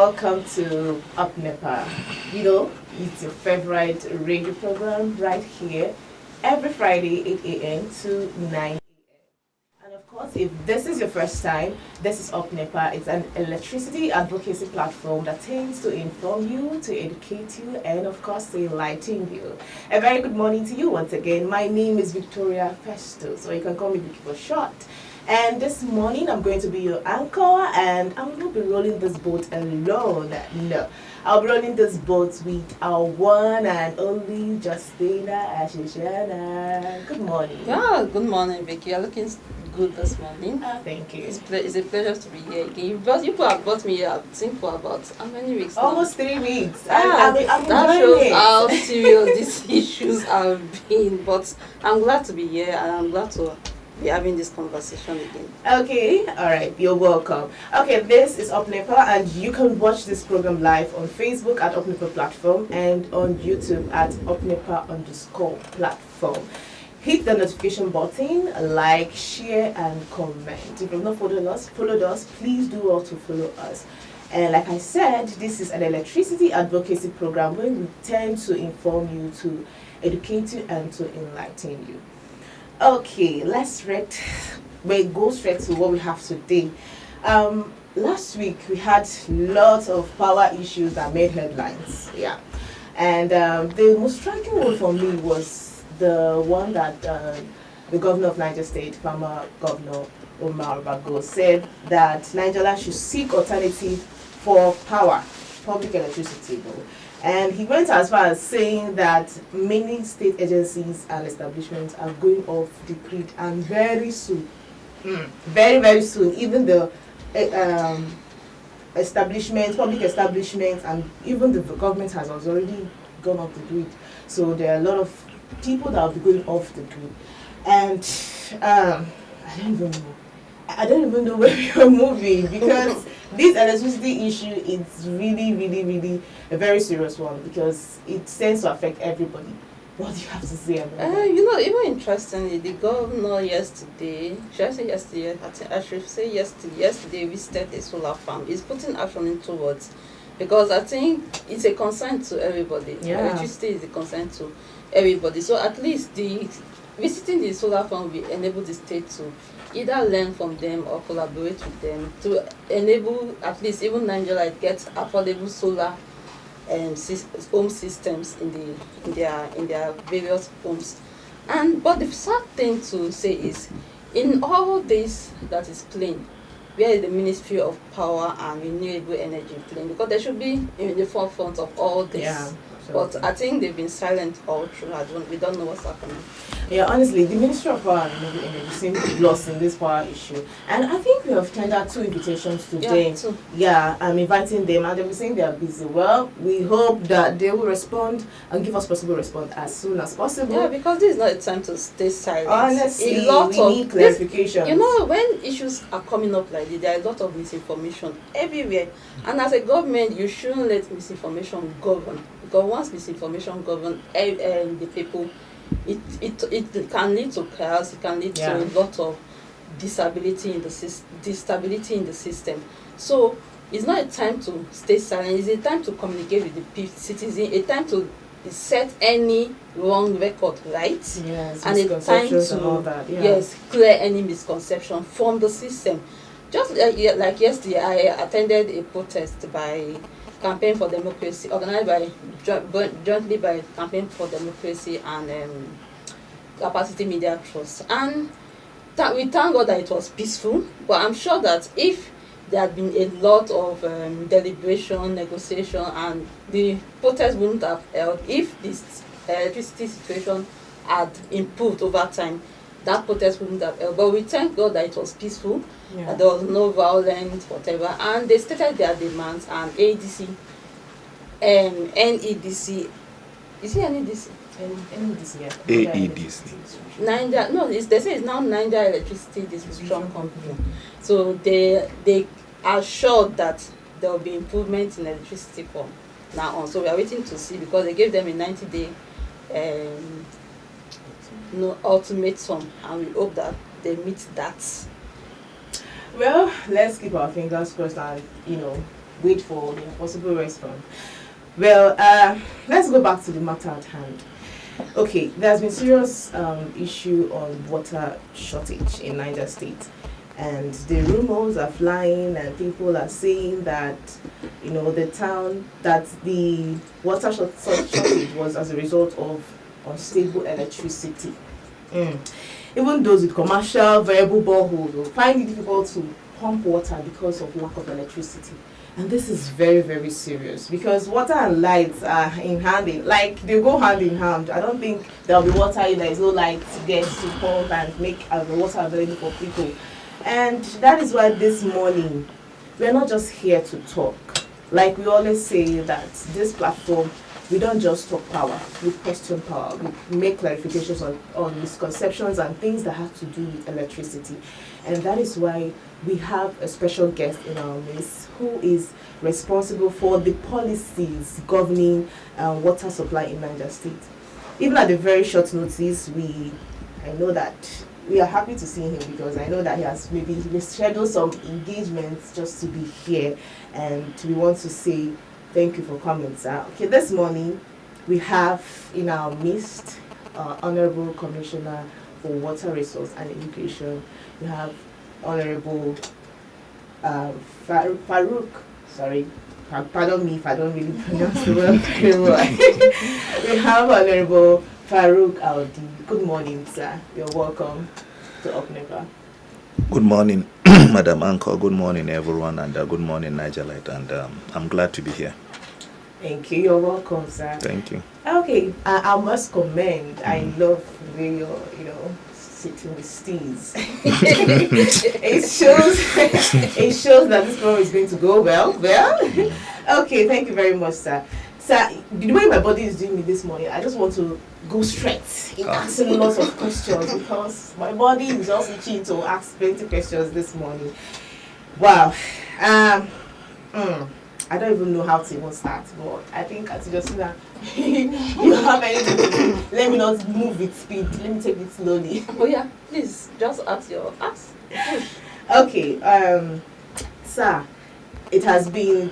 welcome to Up Nepa. It's your favorite radio program right here every Friday, 8 a.m. to 9 a.m. And of course, if this is your first time, this is Up Nepa. It's an electricity advocacy platform that tends to inform you, to educate you, and of course, to enlighten you. A very good morning to you once again. My name is Victoria Festo, so you can call me Vicky for short. And this morning I'm going to be your anchor, and I will not be rolling this boat alone. No, I'll be rolling this boat with our one and only Justina Ashishana. Good morning. Good morning, Vicky. You're looking good this morning. Thank you. It's a pleasure to be here again. But you have brought me here, I think, for about how many weeks now? Almost 3 weeks. I'm that shows it. how serious these issues have been. But I'm glad to be here, and I'm glad to be having this conversation again. Okay, all right, you're welcome. Okay, this is Up Nepa, and you can watch this program live on Facebook at Up Nepa Platform and on YouTube at Up Nepa_platform. Hit the notification button, like, share, and comment. If you've not followed us, please do also follow us. And like I said, this is an electricity advocacy program where we tend to inform you, to educate you, and to enlighten you. Okay, we'll go straight to what we have today. Last week we had lots of power issues that made headlines. Yeah, and the most striking one for me was the one that the governor of Niger State, former Governor Omar Bago, said that Nigeria should seek alternative for power, public electricity. And he went as far as saying that many state agencies and establishments are going off the grid, and very soon, very, very soon, even the public establishments, and even the government has already gone off the grid. So there are a lot of people that will be going off the grid. And I don't even know where we are moving, because this electricity issue is really, really, really a very serious one, because it tends to affect everybody. What do you have to say about that? Even interestingly, the governor yesterday, I should say yesterday visited a solar farm. He's putting action into words, because I think it's a concern to everybody. Yeah. Electricity is a concern to everybody. So at least visiting the solar farm will enable the state to either learn from them or collaborate with them to enable at least even Nigeria get affordable solar home systems in their various homes. But the sad thing to say is, in all this that is playing, where is the Ministry of Power and Renewable Energy playing? Because they should be in the forefront of all this. Yeah. But I think they've been silent all through. We don't know what's happening. Yeah, honestly, the Ministry of Power and Renewable Energy seems to be lost in this power issue. And I think we have tendered 2 invitations to them. Yeah, I'm inviting them, and they'll be saying they're busy. Well, we hope that they will respond and give us possible response as soon as possible. Yeah, because this is not a time to stay silent. Honestly, we need clarification. When issues are coming up like this, there are a lot of misinformation everywhere. And as a government, you shouldn't let misinformation govern. Because once misinformation governs the people, it can lead to chaos. It can lead to a lot of disability in the system. So it's not a time to stay silent. It's a time to communicate with the citizen. A time to set any wrong record right. Yes, and a time to clear any misconception from the system. Just like yesterday, I attended a protest by Campaign for Democracy, organized jointly by Campaign for Democracy and Capacity Media Trust. And we thank God that it was peaceful, but I'm sure that if there had been a lot of deliberation, negotiation, and the protest wouldn't have held if this electricity situation had improved over time. That protest wouldn't have held. But we thank God that it was peaceful, that there was no violence, whatever. And they stated their demands, and NEDC, is it NEDC? NEDC, yeah. AEDC. Niger, no, they say it's now Niger Electricity Distribution Company. So they are sure that there will be improvement in electricity from now on. So we are waiting to see, because they gave them a 90-day ultimatum, and we hope that they meet that. Well, let's keep our fingers crossed and wait for their possible response. Well, let's go back to the matter at hand. Okay, there's been serious issue on water shortage in Niger State, and the rumors are flying, and people are saying that the town that the water shortage was as a result of unstable electricity. Even those with commercial variable boreholes will find it difficult to pump water because of lack of electricity. And this is very, very serious because water and lights are like they go hand in hand. I don't think there'll be water if there is no light to get to pump and make the water available for people. And that is why this morning we're not just here to talk. Like we always say that this platform, we don't just talk power, we question power, we make clarifications on misconceptions and things that have to do with electricity. And that is why we have a special guest in our midst who is responsible for the policies governing water supply in Niger State. Even at a very short notice, I know that we are happy to see him because I know that he has maybe scheduled some engagements just to be here, and we want to say thank you for coming, sir. Okay, this morning we have in our midst Honorable Commissioner for Water Resource and Education. We have Honorable Farouk. Sorry, pardon me if I don't really pronounce the word very well. We have Honorable Farouk Audi. Good morning, sir. You're welcome to Nepa. Good morning, Madam Anchor. Good morning, everyone, and good morning, Nigerite. And I'm glad to be here. Thank you. You're welcome, sir. Thank you. Okay, I must commend. I love the way you're, sitting with steez. it shows that this program is going to go well. Okay, thank you very much, sir. Sir, the way my body is doing me this morning, I just want to go straight in asking lots of questions because my body is just itching to ask plenty questions this morning. Wow. I don't even know how to even start, but I think as Justina, you have anything to do. Let me not move with speed. Let me take it slowly. Oh yeah, please just ask. Okay, sir, it has been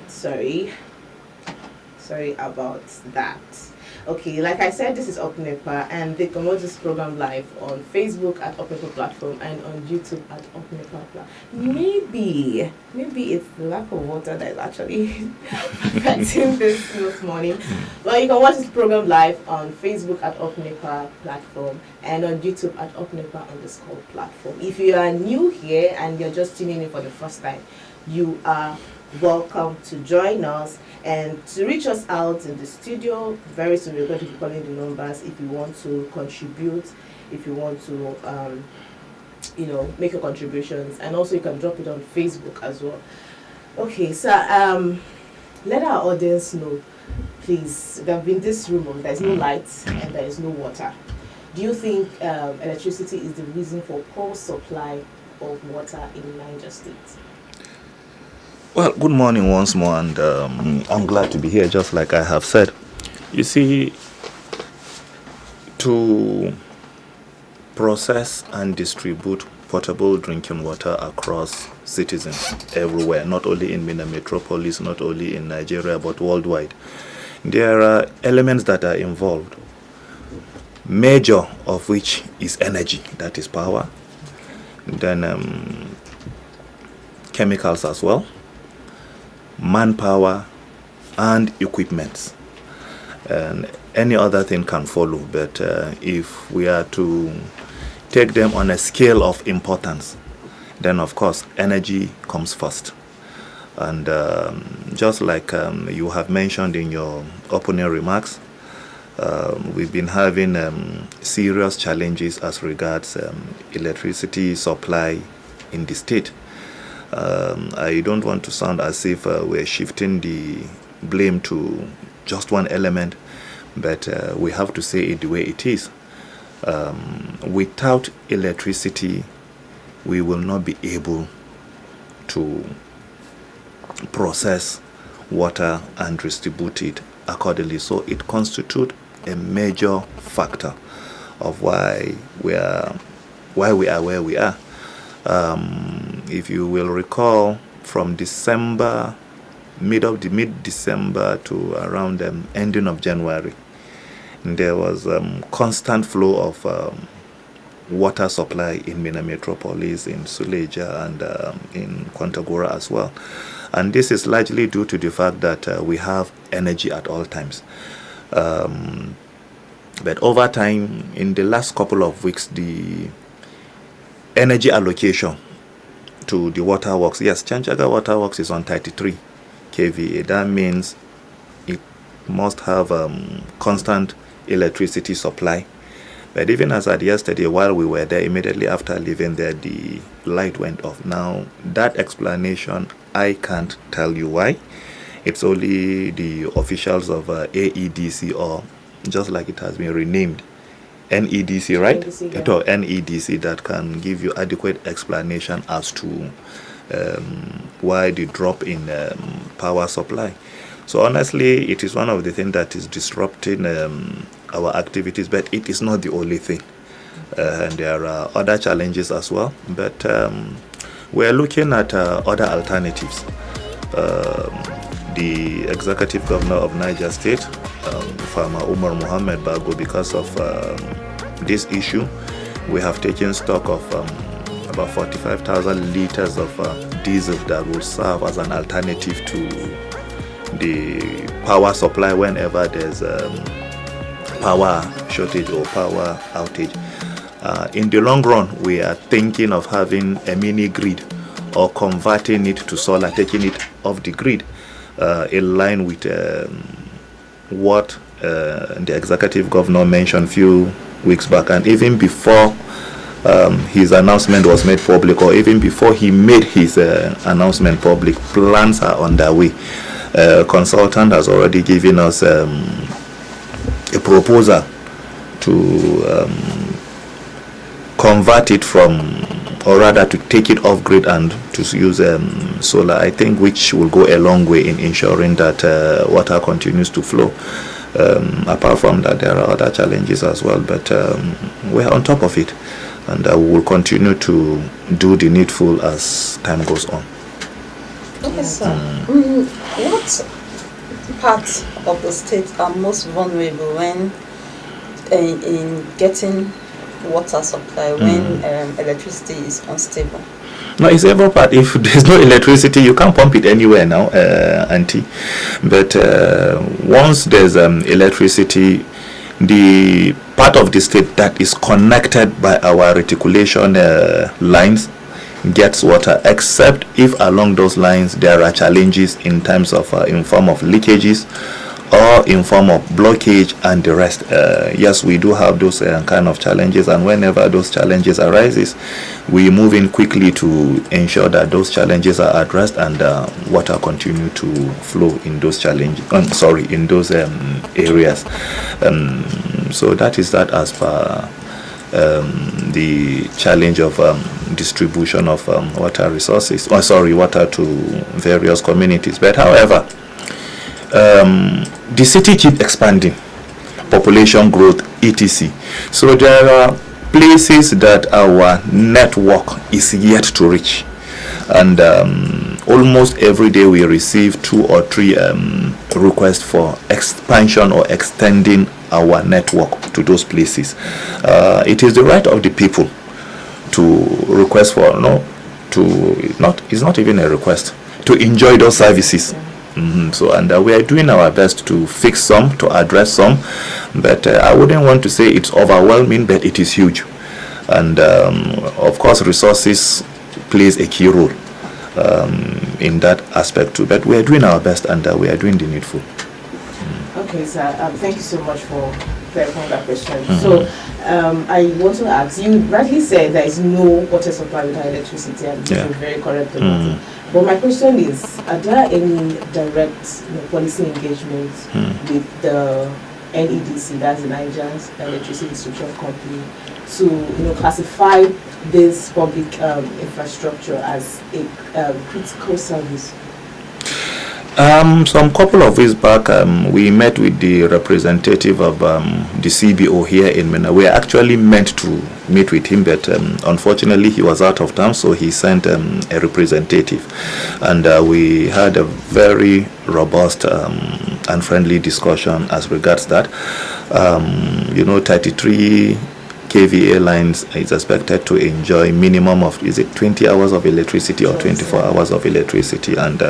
sorry about that. Okay, like I said, this is Nepa, and they promote this program live on Facebook at Nepa platform and on YouTube at Nepa platform. Maybe it's the lack of water that is actually affecting this morning. Well, you can watch this program live on Facebook at Nepa platform and on YouTube at Nepa_platform. If you are new here and you're just tuning in for the first time, you are welcome to join us and to reach us out in the studio. Very soon we're going to be calling the numbers if you want to contribute, if you want to make your contributions, and also you can drop it on Facebook as well. Okay, so let our audience know, please. There have been this rumor there is no lights and there is no water. Do you think electricity is the reason for poor supply of water in Niger State? Well, good morning once more, and I'm glad to be here, just like I have said. You see, to process and distribute potable drinking water across citizens everywhere, not only in Minna Metropolis, not only in Nigeria, but worldwide, there are elements that are involved, major of which is energy, that is power, then chemicals as well, manpower, and equipment, and any other thing can follow. But if we are to take them on a scale of importance, then of course energy comes first. And just like you have mentioned in your opening remarks, we've been having serious challenges as regards electricity supply in the state. I don't want to sound as if we're shifting the blame to just one element, but we have to say it the way it is. Without electricity, we will not be able to process water and distribute it accordingly. So it constitutes a major factor of why we are where we are. If you will recall, from December, mid-December to around ending of January, there was constant flow of water supply in Mina Metropolis, in Suleja, and in Kontagora as well. And this is largely due to the fact that we have energy at all times. But over time, in the last couple of weeks, the energy allocation to the waterworks, yes, Chanchaga Waterworks is on 33 kVA. That means it must have constant electricity supply. But even as at yesterday, while we were there, immediately after leaving there, the light went off. Now, that explanation, I can't tell you why. It's only the officials of AEDC, or just like it has been renamed, NEDC, right? NEDC, yeah. Or NEDC, that can give you adequate explanation as to why the drop in power supply. So honestly, it is one of the things that is disrupting our activities, but it is not the only thing. And there are other challenges as well. But we're looking at other alternatives. The executive governor of Niger State, Farmer Umar Mohammed Bago, because of this issue, we have taken stock of about 45,000 liters of diesel that will serve as an alternative to the power supply whenever there's power shortage or power outage. In the long run, we are thinking of having a mini grid or converting it to solar, taking it off the grid, in line with what the executive governor mentioned a few weeks back. And even before his announcement was made public, or even before he made his announcement public, plans are underway. Consultant has already given us a proposal to convert it from, or rather to take it off grid and to use solar, I think, which will go a long way in ensuring that water continues to flow. Apart from that, there are other challenges as well, but we're on top of it, and we will continue to do the needful as time goes on. Okay, sir. What parts of the state are most vulnerable when in getting water supply, when electricity is unstable? No, it's every part. If there's no electricity, you can't pump it anywhere now, Auntie. But once there's electricity, the part of the state that is connected by our reticulation lines gets water, except if along those lines there are challenges in terms of in form of leakages or in form of blockage and the rest. Yes, we do have those kind of challenges, and whenever those challenges arises, we move in quickly to ensure that those challenges are addressed and water continue to flow in those challenges. In those areas. So that is that as far the challenge of distribution of water resources, water to various communities. But however, the city keeps expanding, population growth, etc. So there are places that our network is yet to reach, and almost every day we receive 2 or 3 requests for expansion or extending our network to those places. It is the right of the people to request for, it's not even a request, to enjoy those services. So, and we are doing our best to fix some, to address some, but I wouldn't want to say it's overwhelming, but it is huge. And of course, resources plays a key role in that aspect too. But we are doing our best, and we are doing the needful. Okay, sir. Thank you so much for clarifying that question. So, I want to ask, you rightly said there is no water supply without electricity, and you're very correct about it. But my question is, are there any direct policy engagements with the NEDC, that's the Niger Electricity Distribution Company, to classify this public infrastructure as a critical service? Some couple of weeks back, we met with the representative of the CBO here in Minna. We actually meant to meet with him, but unfortunately he was out of town, so he sent a representative. And we had a very robust and friendly discussion as regards that. 33 kVA lines is expected to enjoy minimum of, is it 20 hours of electricity or 24 hours of electricity, and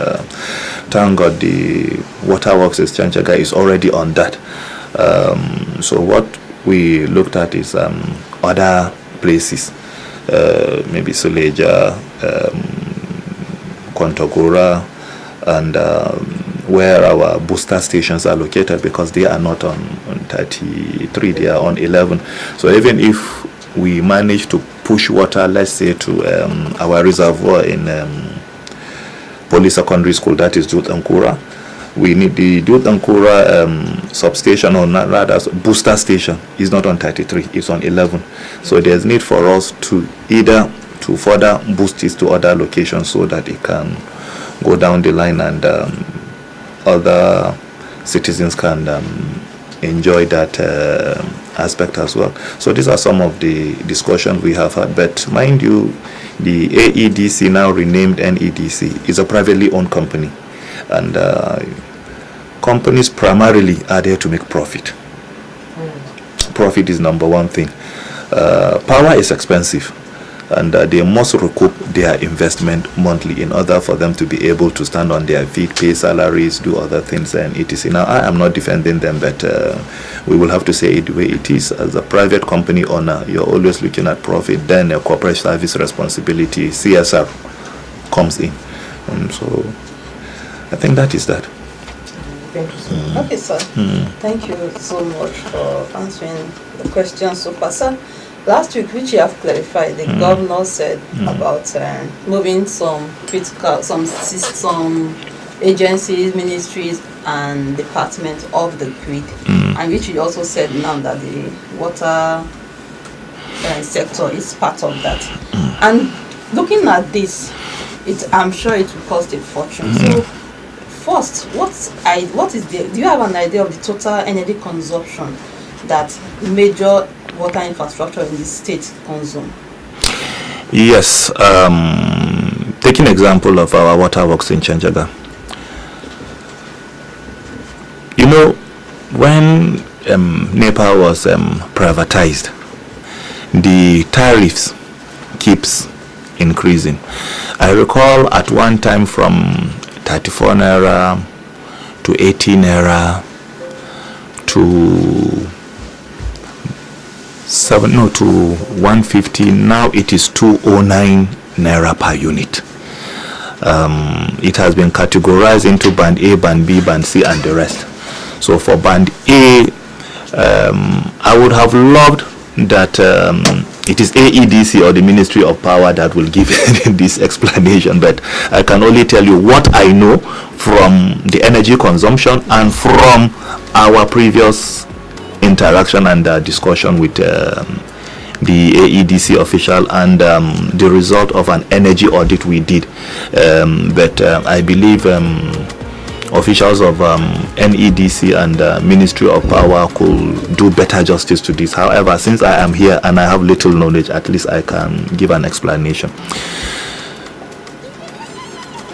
thank God the Waterworks Chanchaga is already on that. So what we looked at is other places, maybe Suleja, Kontagora, and where our booster stations are located, because they are not on 33, they are on 11. So even if we manage to push water, let's say, to our reservoir in Police Secondary School, that is Dutankura, we need the Dutankura substation, or rather booster station, is not on 33, it's on 11. So there's need for us to either to further boost it to other locations so that it can go down the line, and other citizens can enjoy that aspect as well. So these are some of the discussions we have had. But mind you, the AEDC, now renamed NEDC, is a privately owned company, and companies primarily are there to make profit. Profit is number one thing. Power is expensive, and they must recoup their investment monthly in order for them to be able to stand on their feet, pay salaries, do other things, and etc. Now, I am not defending them, but we will have to say it the way it is. As a private company owner, you're always looking at profit. Then a corporate service responsibility, CSR, comes in. And so I think that is that. Thank you so much. Okay, sir. Thank you so much for answering the questions so far, sir. Last week, which you have clarified, the governor said about moving some critical, some agencies, ministries, and departments off the grid, and which you also said now that the water sector is part of that. And looking at this, I'm sure it will cost a fortune. So, first, what is the? Do you have an idea of the total energy consumption that major water infrastructure in the state consume? Yes, taking example of our waterworks in Chanchaga. You know, when Nepa was privatized, the tariffs keeps increasing. I recall at one time from 34 naira to 18 naira to 150. Now it is 209 naira per unit. It has been categorized into band A, band B, band C, and the rest. So for band A, I would have loved that it is AEDC or the Ministry of Power that will give this explanation, but I can only tell you what I know from the energy consumption and from our previous interaction and discussion with the AEDC official, and the result of an energy audit we did. But I believe officials of NEDC and Ministry of Power could do better justice to this. However, since I am here and I have little knowledge, at least I can give an explanation.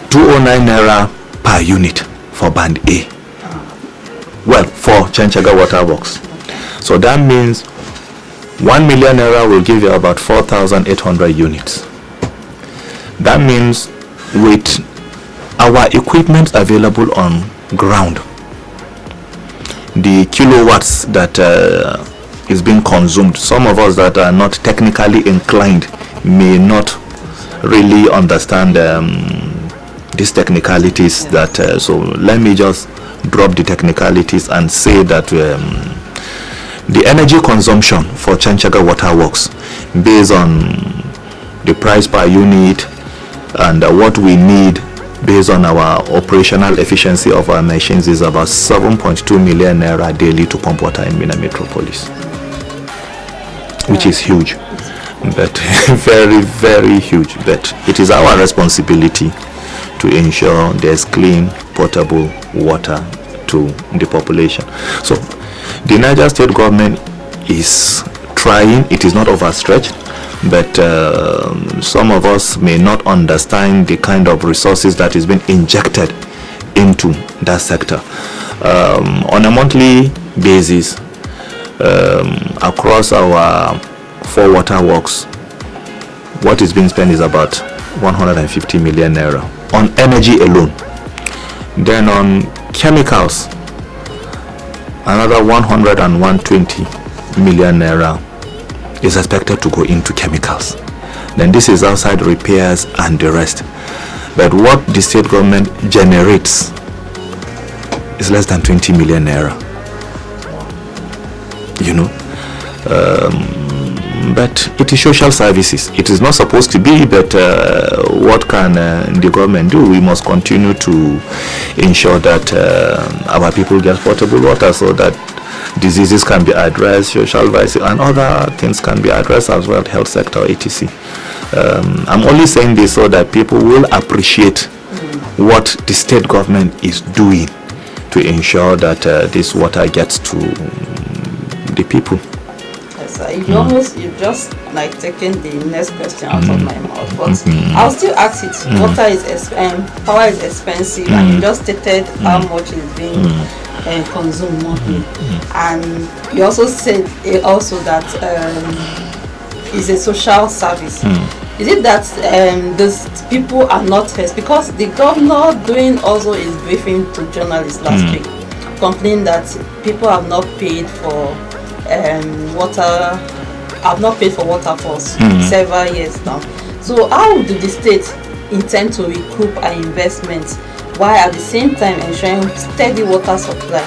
209 naira per unit for band A. Well, for Chanchaga Waterworks. So that means 1 million naira will give you about 4,800 units. That means with our equipment available on ground, the kilowatts that is being consumed, some of us that are not technically inclined may not really understand these technicalities. That so let me just drop the technicalities and say that the energy consumption for Chanchaga Waterworks, based on the price per unit and what we need based on our operational efficiency of our machines, is about 7.2 million naira daily to pump water in Minna Metropolis, which is huge, but very, very huge. But it is our responsibility to ensure there's clean, potable water to the population. So the Niger State government is trying. It is not overstretched, but some of us may not understand the kind of resources that is being injected into that sector. On a monthly basis, across our 4 water works, what is being spent is about 150 million naira on energy alone. Then on chemicals, another 100 and 120 million naira is expected to go into chemicals. Then this is outside repairs and the rest. But what the state government generates is less than 20 million naira. You know, but it is social services. It is not supposed to be, but what can the government do? We must continue to ensure that our people get potable water, so that diseases can be addressed, social vices and other things can be addressed as well, health sector, etc. I'm only saying this so that people will appreciate what the state government is doing to ensure that this water gets to the people. Yes, you just like taken the next question out of my mouth, but I'll still ask it. Water is power is expensive, and you just stated how much is being consumed monthly, and you also said that it's a social service. Is it that those people are not first? Because the governor doing also his briefing to journalists last week, complaining that people have not paid for water for several years now. So how do the state intend to recoup our investments while at the same time ensuring steady water supply,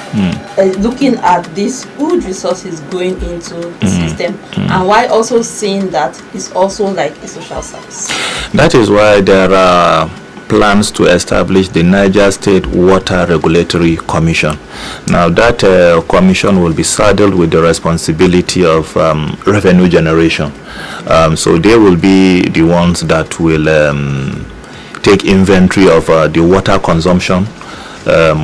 looking at these huge resources going into the system, and while also seeing that it's also like a social service? That is why there are plans to establish the Niger State Water Regulatory Commission. Now that commission will be saddled with the responsibility of revenue generation. So they will be the ones that will take inventory of the water consumption per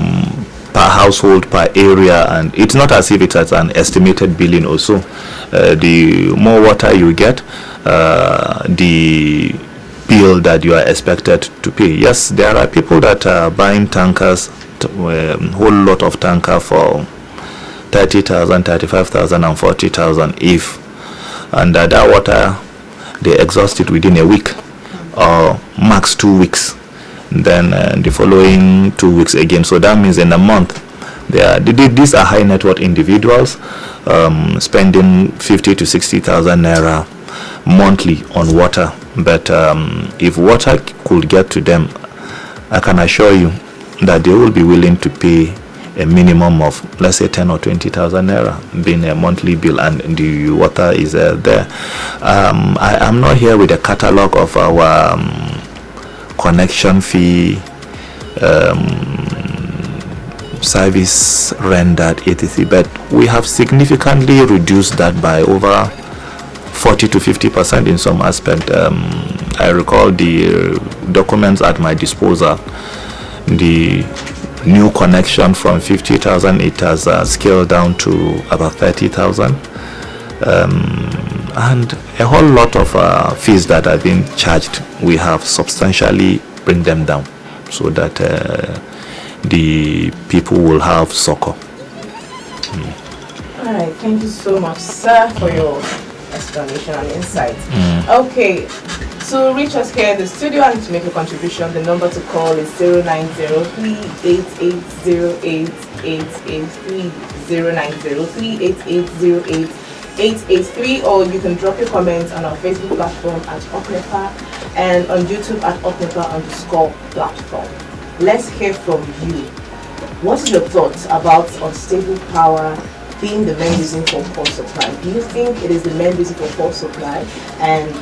household, per area, and it's not as if it's at an estimated billing also. The more water you get, the bill that you are expected to pay. Yes, there are people that are buying tankers, whole lot of tanker for 30,000, 35,000 and 40,000 and that water they exhaust it within a week or max 2 weeks, then the following 2 weeks again. So that means in a month these are high net worth individuals spending 50 to 60,000 naira monthly on water. But if water could get to them, I can assure you that they will be willing to pay a minimum of, let's say, 10 or 20,000 naira being a monthly bill, and the water is there. I am not here with a catalog of our connection fee, service rendered, etc. But we have significantly reduced that by over 40 to 50% in some aspect. I recall the documents at my disposal. The new connection from 50,000, it has scaled down to about 30,000, and a whole lot of fees that are being charged, we have substantially bring them down so that the people will have succor. All right, thank you so much, sir, for your explanation and insight. Okay, to reach us here in the studio and to make a contribution, the number to call is 09038808883, 09038808883, or you can drop your comments on our Facebook platform at Nepa and on YouTube at Nepa_platform. Let's hear from you. What is your thoughts about unstable power being the main reason for poor supply? Do you think it is the main reason for poor supply? And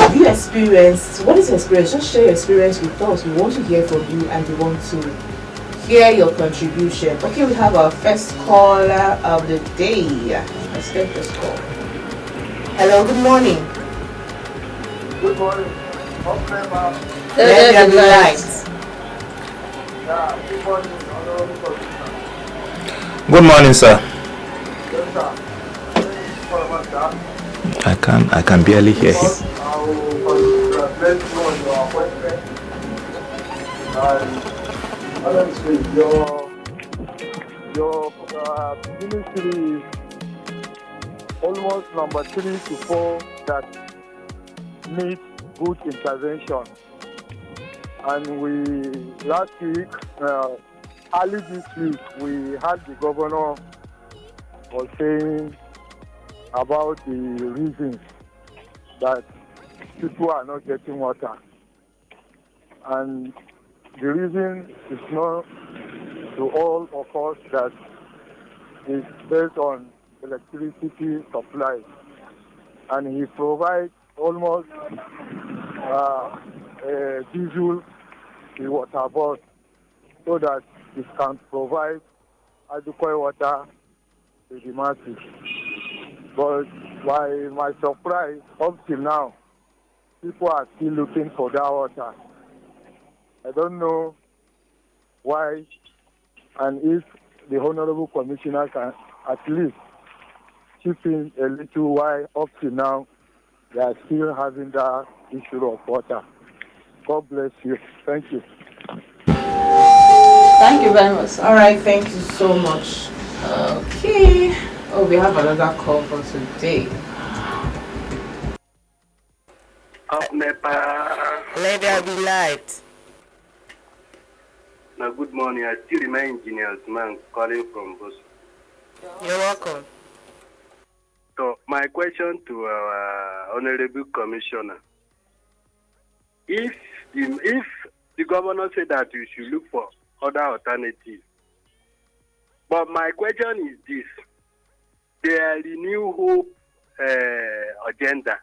have you experienced, what is your experience? Just share your experience with us. We want to hear from you and we want to hear your contribution. Okay, we have our first caller of the day. Let's get this call. Hello, good morning. Good morning. Let there be lights. Good morning, Honorable Commissioner. Good morning, sir. Yes, sir. Sorry about that. I can barely hear you. I will congratulate you on your appointment. And honestly, your ministry is almost number 3 to 4 that needs good intervention. And last week, early this week, we had the governor was saying about the reasons that people are not getting water. And the reason is not to all of us that is based on electricity supply. And he provides almost diesel the water bus so that it can provide adequate water to the masses. But by my surprise, up till now, people are still looking for that water. I don't know why, and if the Honorable Commissioner can at least chip in a little why up till now they are still having that issue of water. God bless you. Thank you. Thank you very much. All right, thank you so much. Okay. Oh, we have another call for today. Up Nepa. Let there be light. Now, good morning. I still remain engineer's man calling from Boston. You're welcome. So, my question to our Honorable Commissioner. If the governor said that we should look for other alternatives, but my question is this. There is New Hope agenda.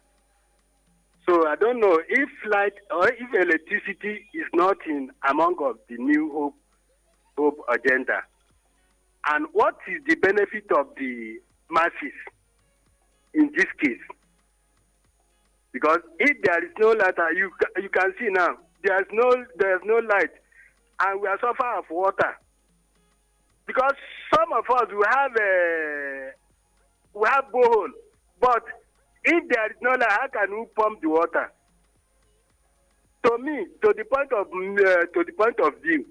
So I don't know if light or if electricity is not in among of the New Hope agenda. And what is the benefit of the masses in this case? Because if there is no light, you can see now there is no light, and we are suffering of water. Because some of us we have borehole, but if there is no light, how can we pump the water? To me, to the point of view,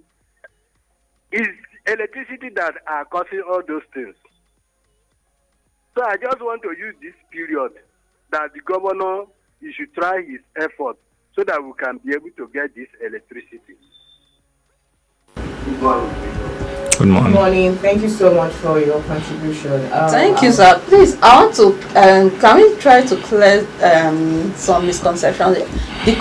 is electricity that are causing all those things. So I just want to use this period that the governor, he should try his effort so that we can be able to get this electricity. Good morning. Good morning. Good morning. Thank you so much for your contribution. Thank you, sir. Please, I want to, can we try to clear some misconceptions? The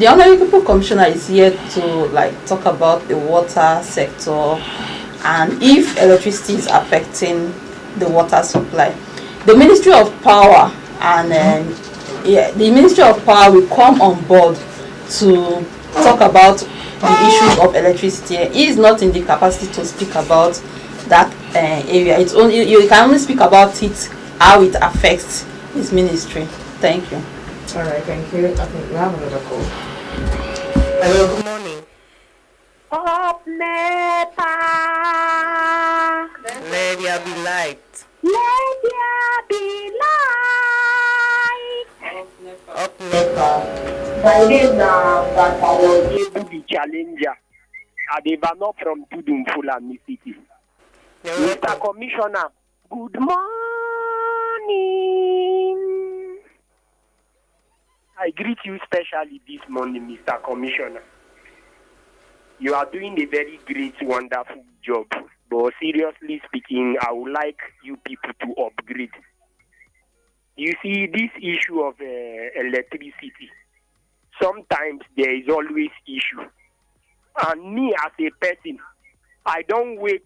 Honorable Commissioner is here to talk about the water sector and if electricity is affecting the water supply. The Ministry of Power and the Ministry of Power will come on board to talk about the issues of electricity. He is not in the capacity to speak about that area. It's only you can only speak about it, how it affects his ministry. Thank you. All right, thank you. I think we have another call. Hello, good morning. Up Nepa. Let there be light. Let there be light. Up Nepa. My name now that I was able to challenger. Adevano from Tudumfula, Mississippi. Mr. Commissioner, good morning. I greet you specially this morning, Mr. Commissioner. You are doing a very great, wonderful job. But seriously speaking, I would like you people to upgrade. You see, this issue of electricity, sometimes there is always issue. And me as a person, I don't wait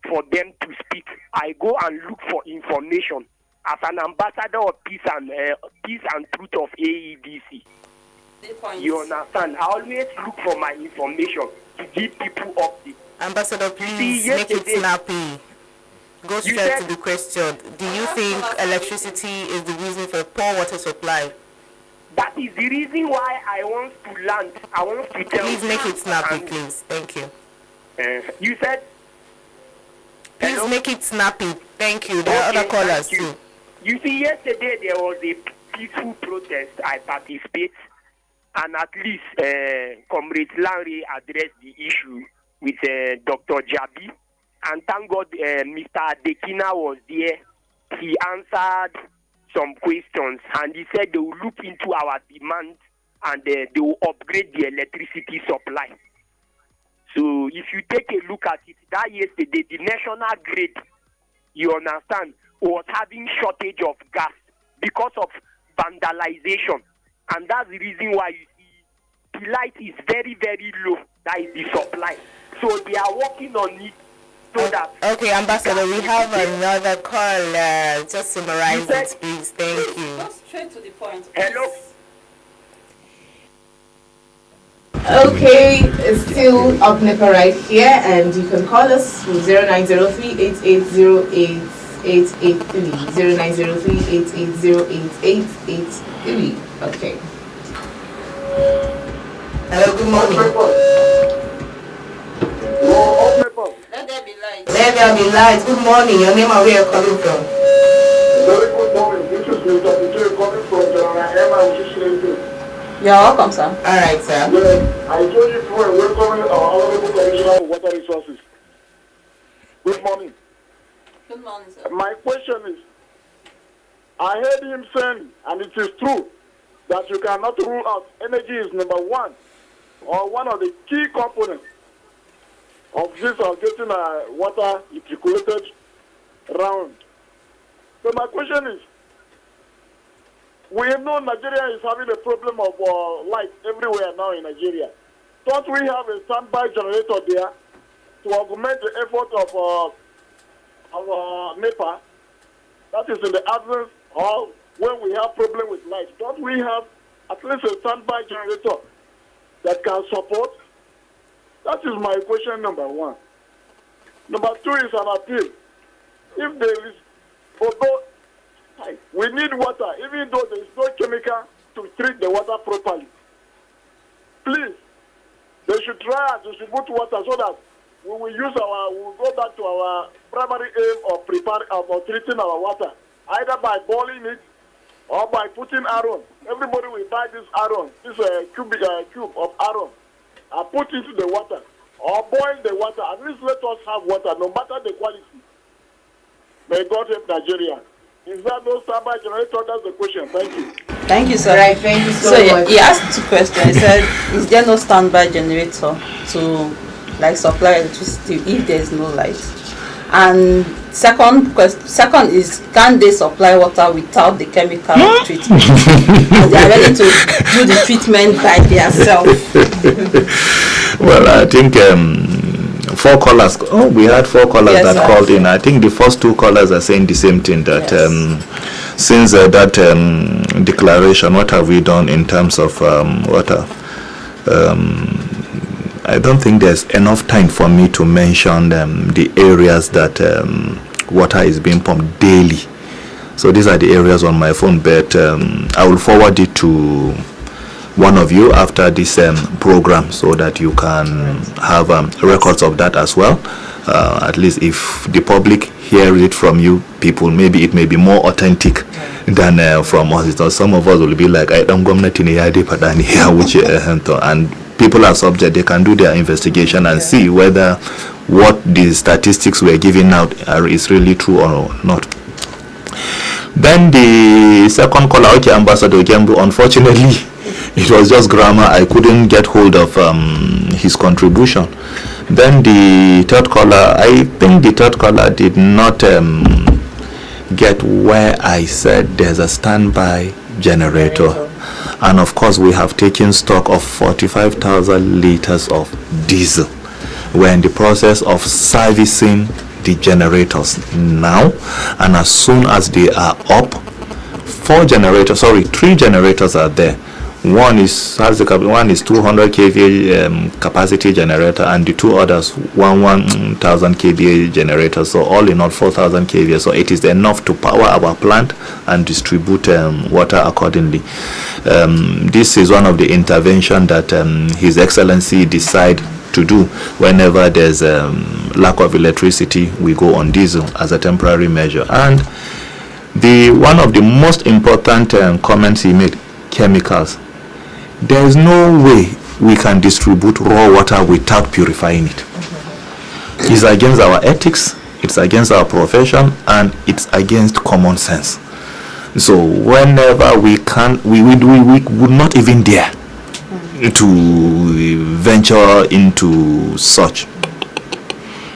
for them to speak. I go and look for information as an ambassador of peace and truth of AEDC. You understand? I always look for my information to give people updates. Ambassador, please make it snappy. Go straight to the question. Do you think electricity is the reason for poor water supply? That is the reason why I want to land. I want to tell you. Please make it snappy, please. Thank you. You said. Please Hello? make it snappy. Thank you. There are other callers too. You see, yesterday there was a peaceful protest. I participated, and at least Comrade Larry addressed the issue with Dr. Jabi. And thank God Mr. Adekina was there. He answered some questions, and he said they will look into our demand and they will upgrade the electricity supply. So if you take a look at it, that yesterday, the national grid, you understand, was having shortage of gas because of vandalization. And that's the reason why you see the light is very, very low. That is the supply. So they are working on it so that... Okay, Ambassador, we have another call. Just summarize it, please. Thank you. Go straight to the point. Hello? Okay, it's still up Nepa right here, and you can call us from 0903 8808 883. 0903 8808 883. Okay. Hello, good morning. Let there be light. Let there be light. Good morning. Your name and where you're coming from? Very good morning. This is Mr. Peter coming from Emma. You're welcome, sir. All right, sir. Well, I told you before, welcoming our Honorable Commissioner of Water Resources. Good morning. Good morning, sir. My question is, I heard him saying, and it is true, that you cannot rule out energy is number one, or one of the key components of this of getting water circulated around. So my question is, we know Nigeria is having a problem of light everywhere now in Nigeria. Don't we have a standby generator there to augment the effort of Nepa? That is in the absence or when we have problem with light. Don't we have at least a standby generator that can support? That is my question number one. Number two is an appeal. If there is, although we need water, even though there is no chemical to treat the water properly. Please, they should try and distribute water so that we will go back to our primary aim of treating our water, either by boiling it or by putting iron. Everybody will buy this iron, this cube of iron, and put into the water, or boil the water. At least let us have water, no matter the quality. May God help Nigeria. Is that no standby generator? That's the question. Thank you. Thank you, sir. Right, thank you so much. He asked two questions. He said, is there no standby generator to supply electricity if there is no light? And second is, can they supply water without the chemical treatment? And they are ready to do the treatment by themselves. Well, I think four callers. Oh, we had four callers that called in. I think the first two callers are saying the same thing, that since that declaration, what have we done in terms of water? I don't think there's enough time for me to mention the areas that water is being pumped daily. So these are the areas on my phone, but I will forward it to one of you after this program so that you can have records of that as well. At least if the public hears it from you people, maybe it may be more authentic than from us. Because some of us will be like, I don't go which and people are subject, they can do their investigation and see whether what the statistics we're giving out is really true or not. Then the second caller, okay, Ambassador Gembu, unfortunately, it was just grammar. I couldn't get hold of his contribution. Then the third caller, I think the third caller did not get where I said there's a standby generator. And of course, we have taken stock of 45,000 liters of diesel. We're in the process of servicing the generators now, and as soon as they are up, 3 generators are there. One is 200 kVA capacity generator, and the two others 1,000 kVA generators. So all in all 4,000 kVA. So it is enough to power our plant and distribute water accordingly. This is one of the interventions that His Excellency decided to do. Whenever there's lack of electricity, we go on diesel as a temporary measure. And one of the most important comments he made, chemicals. There is no way we can distribute raw water without purifying it. It's against our ethics, it's against our profession, and it's against common sense. So whenever we can, we would not even dare to venture into such.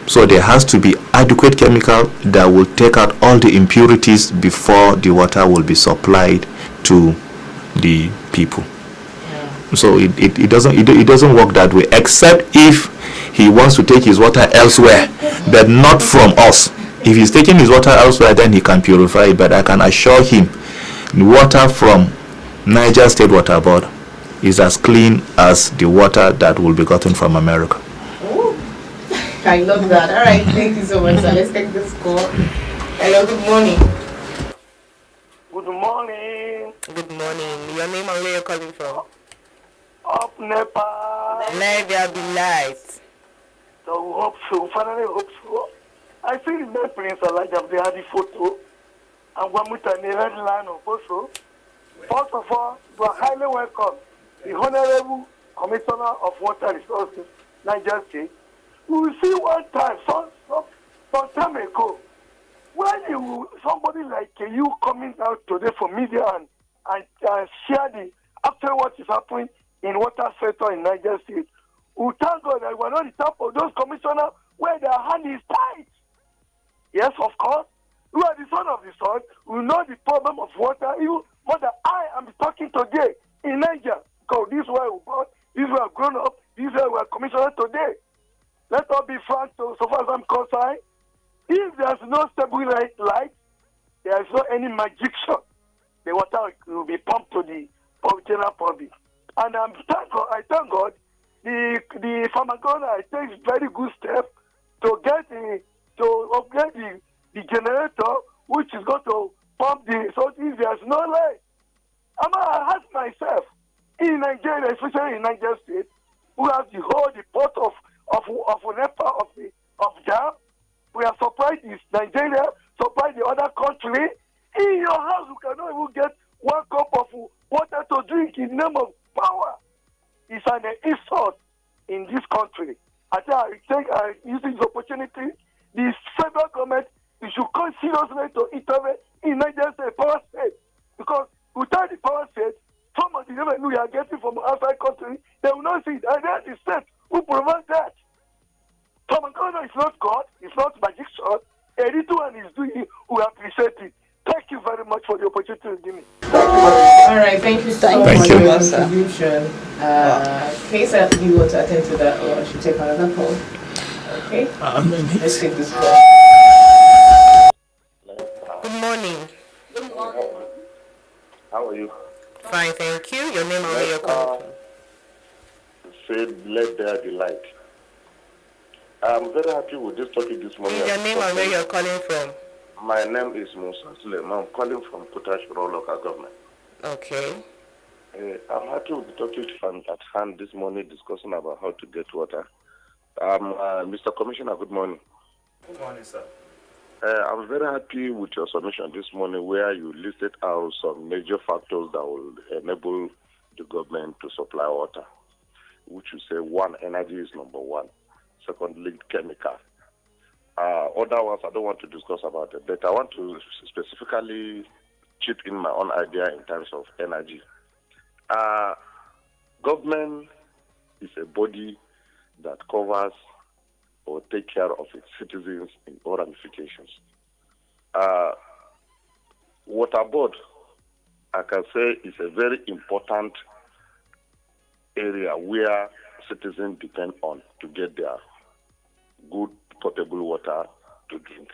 So there has to be adequate chemical that will take out all the impurities before the water will be supplied to the people. So it doesn't work that way, except if he wants to take his water elsewhere, but not from us. If he's taking his water elsewhere, then he can purify it. But I can assure him, water from Niger State Water Board is as clean as the water that will be gotten from America. Oh, I love that. All right, thank you so much. So let's take this call. Hello, good morning. Good morning. Good morning. Your name and where you're calling from? Up Nepa. Let there be light. So we hope so. Finally hope so. I see the main Prince Elijah, they had the photo. And one with a red line of also. First of all, you are highly welcome. The Honorable Commissioner of Water Resources, Niger State. We will see one time, some time ago, when somebody like you coming out today for media and share after what is happening in water sector in Niger State. We thank God that we are not the type of those commissioners where their hand is tight. Yes, of course. We are the son of the sun. We know the problem of water. You more than I am talking today in Niger. Because this is where we born, this is where we grown up, this is where we are commissioners today. Let us be frank, so far as I'm concerned. If there's no stable light, there is no any magic shot. The water will be pumped to the general public. And I thank God, the Famagona takes very good steps to upgrade the generator, which is going to pump so if there's no light. I ask myself, in Nigeria, especially in Niger State, we have the port of Nepa of Jam. We have supplied this Nigeria, supplied the other country. In your house, you cannot even get 1 cup of water to drink in the name of power. It's an insult in this country. I think using this opportunity, the federal government should come seriously to intervene in Niger State power state. Because without the power state, some of the revenue we are getting from outside country, they will not see it. And that's the state who provides that. Tomagona is not God, it's not magic shot. A little one is doing it, we appreciate it. Thank you very much for the opportunity to give me. All right, thank you so much for your you. contribution. Kesa, you want to attend to that, or I should take another call? Okay, let's take this call. Good morning. Good morning. How are you? Fine, thank you. Your name and where you're calling from? Said, let there be light. I'm very happy with this topic this morning. Your name and where you're calling from? My name is Musa Suleiman. I'm calling from Kutash local government. Okay. I'm happy with the topic at hand this morning, discussing about how to get water. Mr. Commissioner, good morning. Good morning, sir. I'm very happy with your submission this morning, where you listed out some major factors that will enable the government to supply water, which you say, one, energy is number one. Secondly, chemical. Other ones I don't want to discuss about it, but I want to specifically chip in my own idea in terms of energy. Government is a body that covers or take care of its citizens in all ramifications. Water board, I can say, is a very important area where citizens depend on to get their good potable water to drink.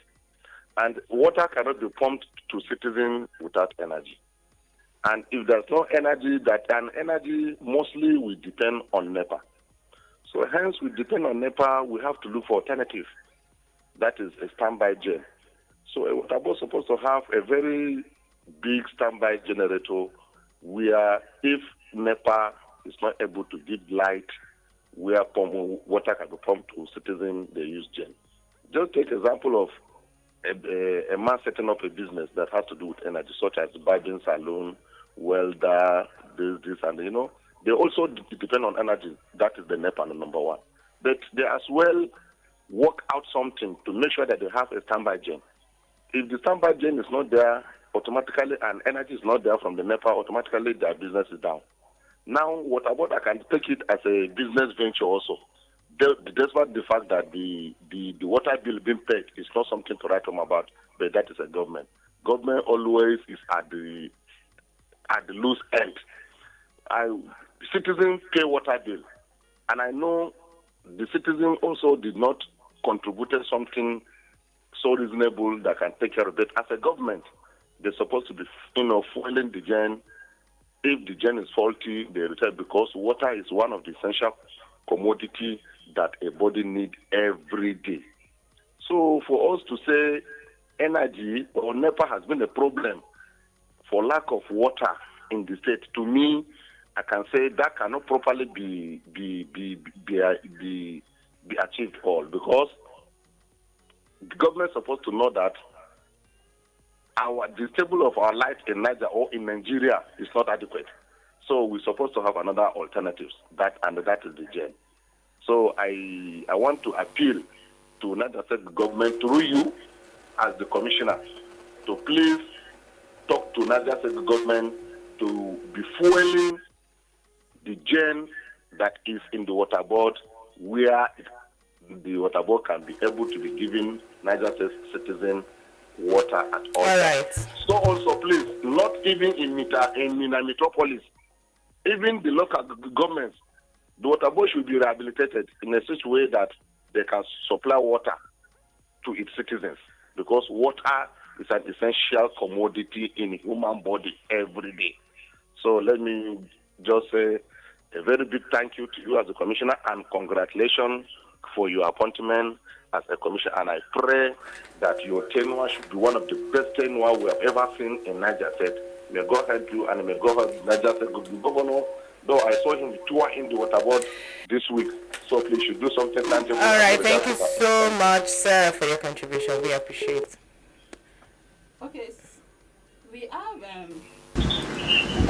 And water cannot be pumped to citizens without energy. And if there's no energy, energy mostly we depend on Nepa. So hence we depend on Nepa, we have to look for alternatives. That is a standby gen. So a water board is supposed to have a very big standby generator where if Nepa is not able to give light where water can be pumped to citizens they use gen. Just take example of a man setting up a business that has to do with energy, such as barbing salon, welder, this, and they also depend on energy. That is the Nepa number one. But they as well work out something to make sure that they have a standby gen. If the standby gen is not there, automatically, and energy is not there from the Nepa, automatically their business is down. Now, what about I can take it as a business venture also. Despite the fact that the water bill being paid is not something to write home about, but that is a government. Government always is at the loose end. Citizens pay water bill, and I know the citizen also did not contribute something so reasonable that can take care of it. As a government, they're supposed to be, fueling the gen. If the gen is faulty, they return, because water is one of the essential commodity that a body needs every day. So for us to say energy or Nepa has been a problem for lack of water in the state, to me, I can say that cannot properly be achieved all, because the government is supposed to know that the table of our life in Niger or in Nigeria is not adequate. So we're supposed to have another alternatives, that is the gen. So I want to appeal to Niger State government through you as the commissioner to please talk to Niger State government to be fueling the gen that is in the water board, where the water board can be able to be giving Niger State citizens water at all. All right. So also, please, not even in a metropolis, even the local governments, the water board should be rehabilitated in a such way that they can supply water to its citizens, because water is an essential commodity in the human body every day. So let me just say a very big thank you to you as a commissioner, and congratulations for your appointment as a commissioner. And I pray that your tenure should be one of the best tenure we have ever seen in Niger State. May God help you, and may God help Niger State governor. Though I saw him tour in the water board this week, so please should do something tangible. All right, thank you so much, sir, for your contribution. We appreciate it. Okay, we have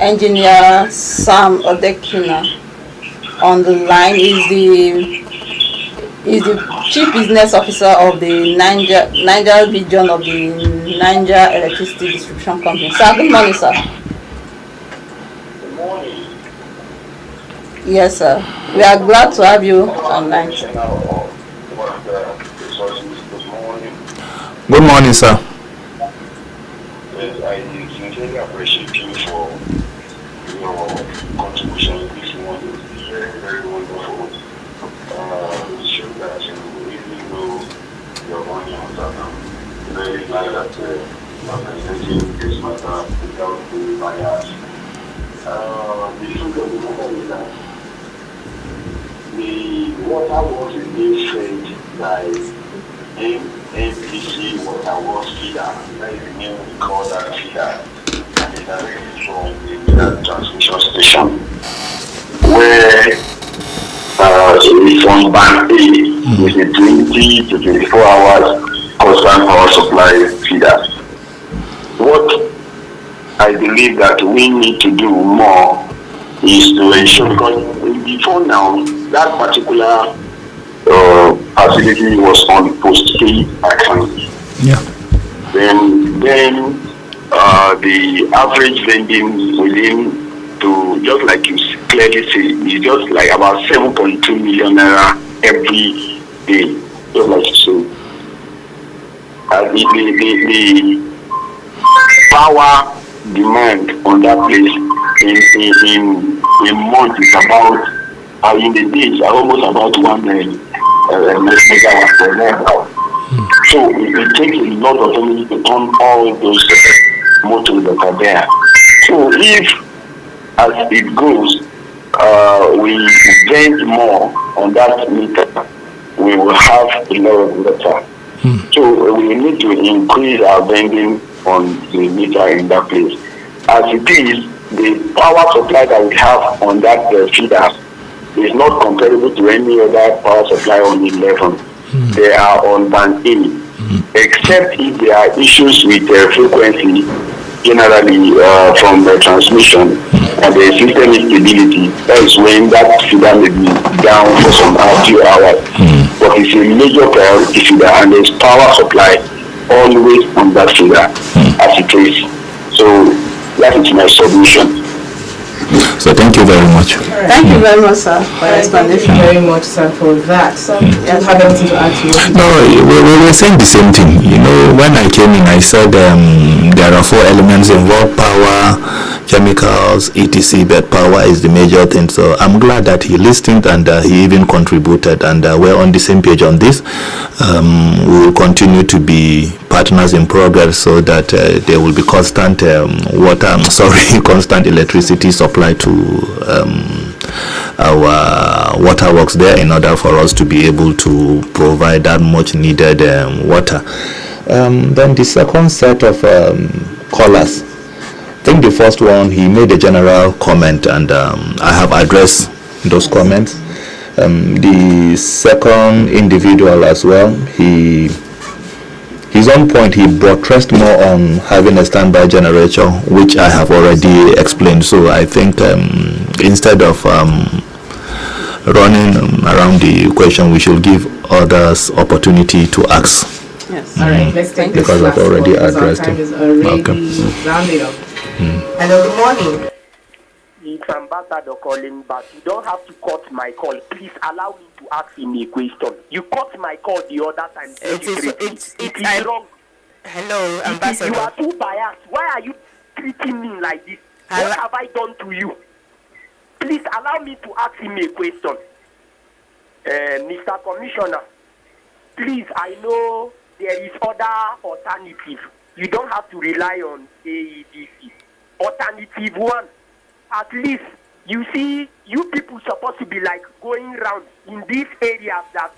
Engineer Sam Odekina on the line. Is the Chief Business Officer of the Niger region of the Niger Electricity Distribution Company. Sir, good morning, sir. Good morning. Yes, sir. We are glad to have you online. Good morning, sir. Yes, I sincerely appreciate you for your contribution this morning. It's very, very wonderful. It shows that you really know your money on that. I'm very glad that you are presenting this matter without being biased. The truth of the matter is that the water was being fed by MPC water was feeder. That is the name we call that feeder. And it's directly from the transmission station, where it's from Bank A with a 20 to 24 hours constant power supply feeder. What I believe that we need to do more is to ensure, because before now, that particular facility was on post-paid account. Yeah. Then the average vending within, to just like you clearly say, is just like about 7.2 million naira every day. Just like you say, the power demand on that place in a month is about, in the days are almost about 1 megawatt per megawatt. So it takes a lot of energy to turn all those motors that are there. So if, as it goes, we vend more on that meter, we will have a lot of water. So we need to increase our vending on the meter in that place. As it is, the power supply that we have on that feeder, is not comparable to any other power supply on 11. They are on band A, except if there are issues with frequency, generally from the transmission and the system instability. That is when that feeder may be down for some few hours. But it's a major priority feeder, and there's power supply always on that feeder as it is. So that is my submission. So thank you very much. Right. Thank you very much, sir, for your explanation. Thank you very much, sir, for that. So, do you have anything to add to it? No, we were saying the same thing. You know, when I came in, I said there are 4 elements involved: power, chemicals, etc. But power is the major thing. So I'm glad that he listened and he even contributed, and we're on the same page on this. We will continue to be partners in progress so that there will be constant constant electricity supply to our waterworks there, in order for us to be able to provide that much needed water. Then the second set of callers, I think the first one, he made a general comment, and I have addressed those comments. The second individual as well, his own point, he buttressed more on having a standby generator, which I have already explained. So I think instead of running around the question, we should give others opportunity to ask. Yes. All right, let's take this because I've already addressed it. Is already rounded up. Hello, good morning. It's Ambassador calling, but you don't have to cut my call. Please allow me to ask him a question. You cut my call the other time. It is wrong. Hello, Ambassador. You are too biased. Why are you treating me like this? What have I done to you? Please allow me to ask him a question. Mr. Commissioner, please, I know there is other alternative. You don't have to rely on AEDC. Alternative one, at least you see, you people supposed to be like going around in these areas that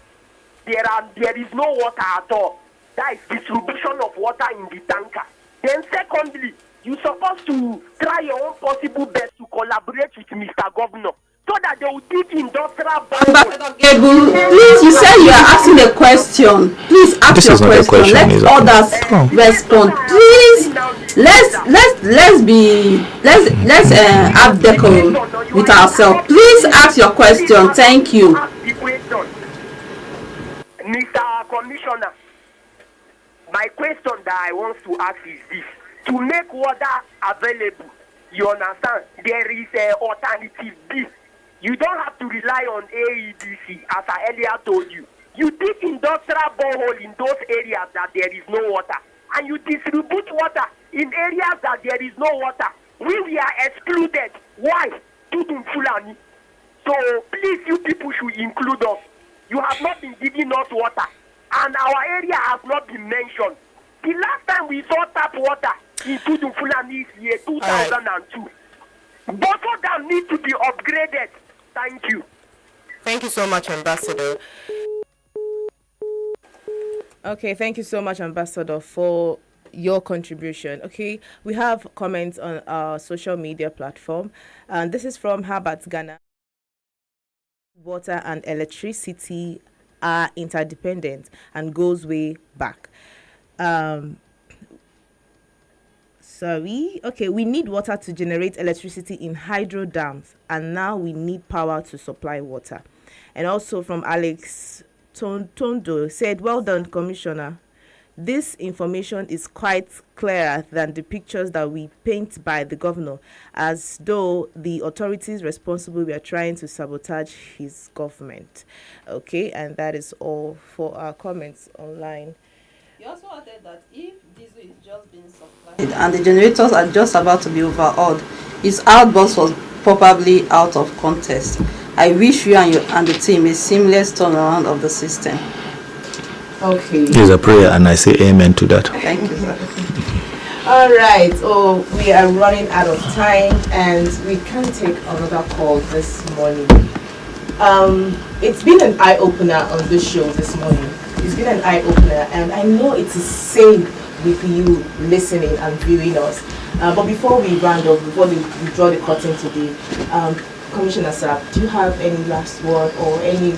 there is no water at all. That is distribution of water in the tanker. Then secondly, you're supposed to try your own possible best to collaborate with Mr. Governor so that they will dig industrial Please, you said you are asking a question. Please ask your question. Let others respond. Please, let's have decorum with ourselves. Please ask your question. Thank you. Mr. Commissioner, my question that I want to ask is this: to make water available, you understand, there is an alternative B. You don't have to rely on AEDC, as I earlier told you. You dig industrial borehole in those areas that there is no water, and you distribute water in areas that there is no water. We are excluded. Why? Tudun Fulani. So please, you people should include us. You have not been giving us water, and our area has not been mentioned. The last time we saw tap water in Tudun Fulani is year 2002. Both of them need to be upgraded. Thank you. Thank you so much, Ambassador. Okay, thank you so much, Ambassador, for your contribution. Okay, we have comments on our social media platform, and this is from Habat Ghana. Water and electricity are interdependent and goes way back. Okay, we need water to generate electricity in hydro dams, and now we need power to supply water. And also from Alex Tondo said, well done, Commissioner. This information is quite clearer than the pictures that we paint by the governor, as though the authorities responsible were trying to sabotage his government. Okay, and that is all for our comments online. You also added that if diesel is just being supplied and the generators are just about to be overhauled, his outburst was probably out of context. I wish you and the team a seamless turnaround of the system. Okay. Here's a prayer, and I say amen to that. Thank you, sir. All right. Oh, we are running out of time, and we can't take another call this morning. It's been an eye-opener on this show this morning. It's been an eye-opener, and I know it is same with you listening and viewing us. But before we round up, before we draw the curtain today, Commissioner sir, do you have any last word or any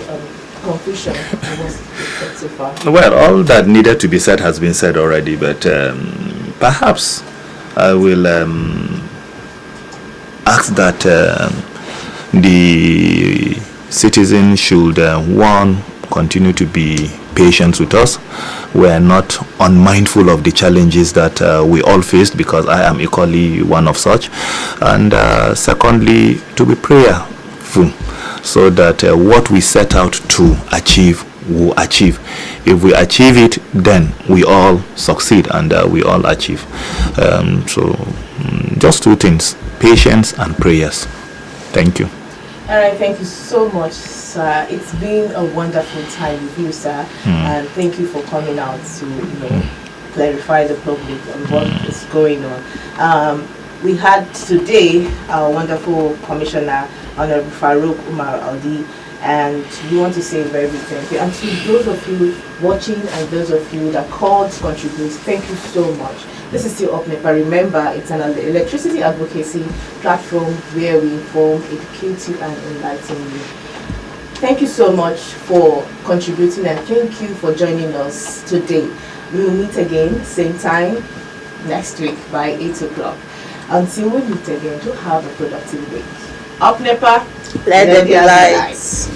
conclusion on what's said so far? Well, all that needed to be said has been said already, but perhaps I will ask that the citizens should, one, continue to be patient with us. We are not unmindful of the challenges that we all faced, because I am equally one of such. And secondly, to be prayerful, so that what we set out to achieve will achieve. If we achieve it, then we all succeed and we all achieve. Just two things: patience and prayers. Thank you. All right, thank you so much, sir. It's been a wonderful time with you, sir, and thank you for coming out to clarify the public on what is going on. We had today our wonderful Commissioner, Honorable Farouk Umar Aldi, and we want to say a very big thank you. And to those of you watching and those of you that called to contribute, thank you so much. This is still Up Nepa. Remember, it's an electricity advocacy platform where we inform, educate you, and enlighten you. Thank you so much for contributing, and thank you for joining us today. We will meet again, same time, next week by 8 o'clock. Until we meet again, to have a productive week. Up Nepa, let there be lights.